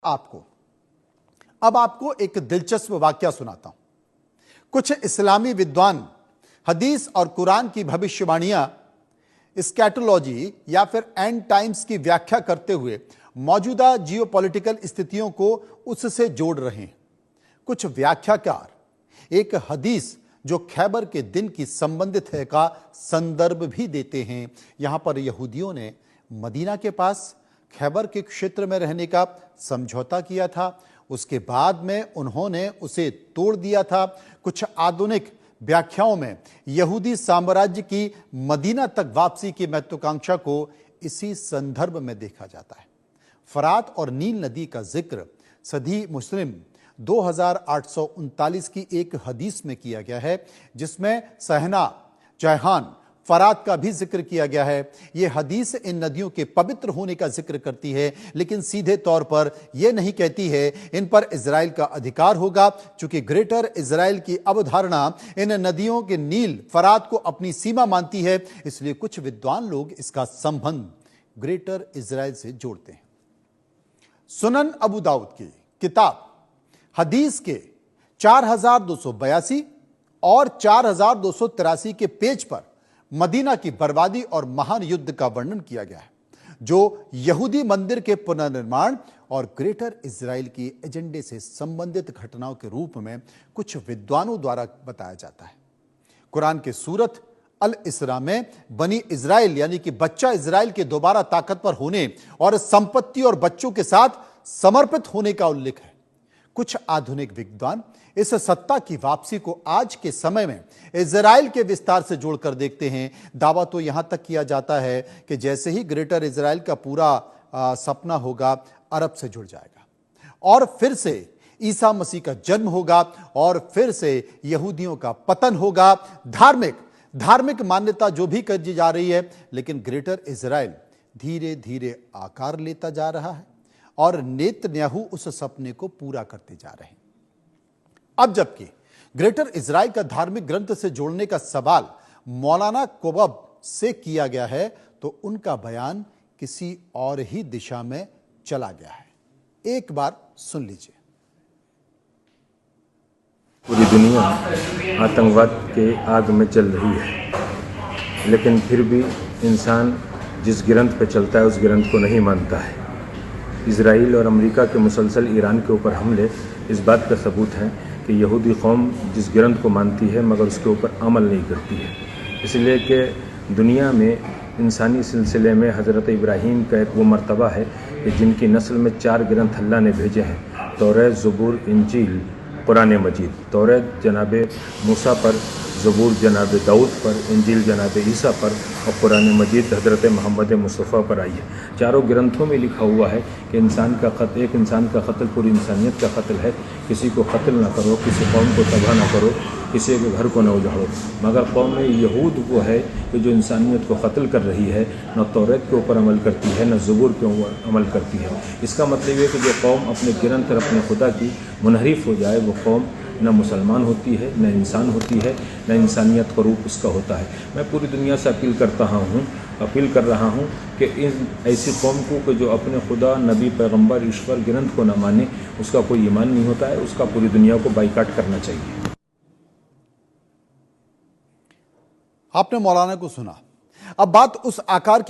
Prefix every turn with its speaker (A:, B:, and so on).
A: आपको अब आपको एक दिलचस्प वाकया सुनाता हूं। कुछ इस्लामी विद्वान हदीस और कुरान की भविष्यवाणियां स्कैटोलॉजी या फिर एंड टाइम्स की व्याख्या करते हुए मौजूदा जियोपॉलिटिकल स्थितियों को उससे जोड़ रहे हैं। कुछ व्याख्याकार एक हदीस जो खैबर के दिन की संबंधित है का संदर्भ भी देते हैं। यहां पर यहूदियों ने मदीना के पास खैबर के क्षेत्र में रहने का समझौता किया था, उसके बाद में उन्होंने उसे तोड़ दिया था। कुछ आधुनिक व्याख्याओं में यहूदी साम्राज्य की मदीना तक वापसी की महत्वाकांक्षा को इसी संदर्भ में देखा जाता है। फरात और नील नदी का जिक्र सही मुस्लिम 2839 की एक हदीस में किया गया है, जिसमें सहना, जयहान, फरात का भी जिक्र किया गया है। यह हदीस इन नदियों के पवित्र होने का जिक्र करती है, लेकिन सीधे तौर पर यह नहीं कहती है इन पर इजराइल का अधिकार होगा। चूंकि ग्रेटर इजराइल की अवधारणा इन नदियों के नील, फरात को अपनी सीमा मानती है, इसलिए कुछ विद्वान लोग इसका संबंध ग्रेटर इजराइल से जोड़ते हैं। सुनन अबू दाऊद की किताब हदीस के 4282 और 4283 के पेज पर मदीना की बर्बादी और महान युद्ध का वर्णन किया गया है, जो यहूदी मंदिर के पुनर्निर्माण और ग्रेटर इजराइल की एजेंडे से संबंधित घटनाओं के रूप में कुछ विद्वानों द्वारा बताया जाता है। कुरान के सूरत अल इसरा में बनी इजराइल यानी कि बच्चा इजराइल के दोबारा ताकतवर होने और संपत्ति और बच्चों के साथ समर्पित होने का उल्लेख है। कुछ आधुनिक विद्वान इस सत्ता की वापसी को आज के समय में इजराइल के विस्तार से जोड़कर देखते हैं। दावा तो यहां तक किया जाता है कि जैसे ही ग्रेटर इजराइल का पूरा सपना होगा, अरब से जुड़ जाएगा और फिर से ईसा मसीह का जन्म होगा और फिर से यहूदियों का पतन होगा। धार्मिक मान्यता जो भी करी जा रही है, लेकिन ग्रेटर इजराइल धीरे धीरे आकार लेता जा रहा है और नेतन्याहू उस सपने को पूरा करते जा रहे हैं। अब जबकि ग्रेटर इजराइल का धार्मिक ग्रंथ से जोड़ने का सवाल मौलाना कोबब से किया गया है, तो उनका बयान किसी और ही दिशा में चला गया है। एक बार सुन लीजिए।
B: पूरी दुनिया आतंकवाद के आग में चल रही है, लेकिन फिर भी इंसान जिस ग्रंथ पे चलता है उस ग्रंथ को नहीं मानता है। इजराइल और अमेरिका के मुसलसल ईरान के ऊपर हमले इस बात का सबूत है कि यहूदी कौम जिस ग्रंथ को मानती है मगर उसके ऊपर अमल नहीं करती है। इसलिए कि दुनिया में इंसानी सिलसिले में हज़रत इब्राहीम का एक वो मर्तबा है कि जिनकी नस्ल में 4 ग्रंथ अल्लाह ने भेजे हैं, तौरात, ज़बूर, इंजील, कुरान मजीद। तौरात जनाब मूसा पर, ज़बूर जनाब दाऊद पर, इंजील जनाब ईसा पर और कुरान मजीद हज़रत मोहम्मद मुस्तफ़ा पर आई है। चारों ग्रंथों में लिखा हुआ है कि एक इंसान का कत्ल पूरी इंसानियत का कत्ल है। किसी को कत्ल ना करो, किसी कौम को तबाह ना करो, किसी के घर को न उजाड़ो। मगर कौम में यहूद वो है कि जो इंसानियत को कत्ल कर रही है, न तौरात के ऊपर अमल करती है, न ज़बूर के ऊपर अमल करती है। इसका मतलब है कि जो कौम अपने ग्रंथ और अपने खुदा की मुनहरिफ हो जाए, वो कौम न मुसलमान होती है, न इंसान होती है, न इंसानियत का रूप उसका होता है। मैं पूरी दुनिया से अपील कर रहा हूँ कि इन ऐसी कौम को कि जो अपने खुदा, नबी, पैगंबर, ईश्वर, ग्रंथ को न माने, उसका कोई ईमान नहीं होता है, उसका पूरी दुनिया को बाइकाट करना चाहिए।
A: आपने मौलाना को सुना। अब बात उस आकार की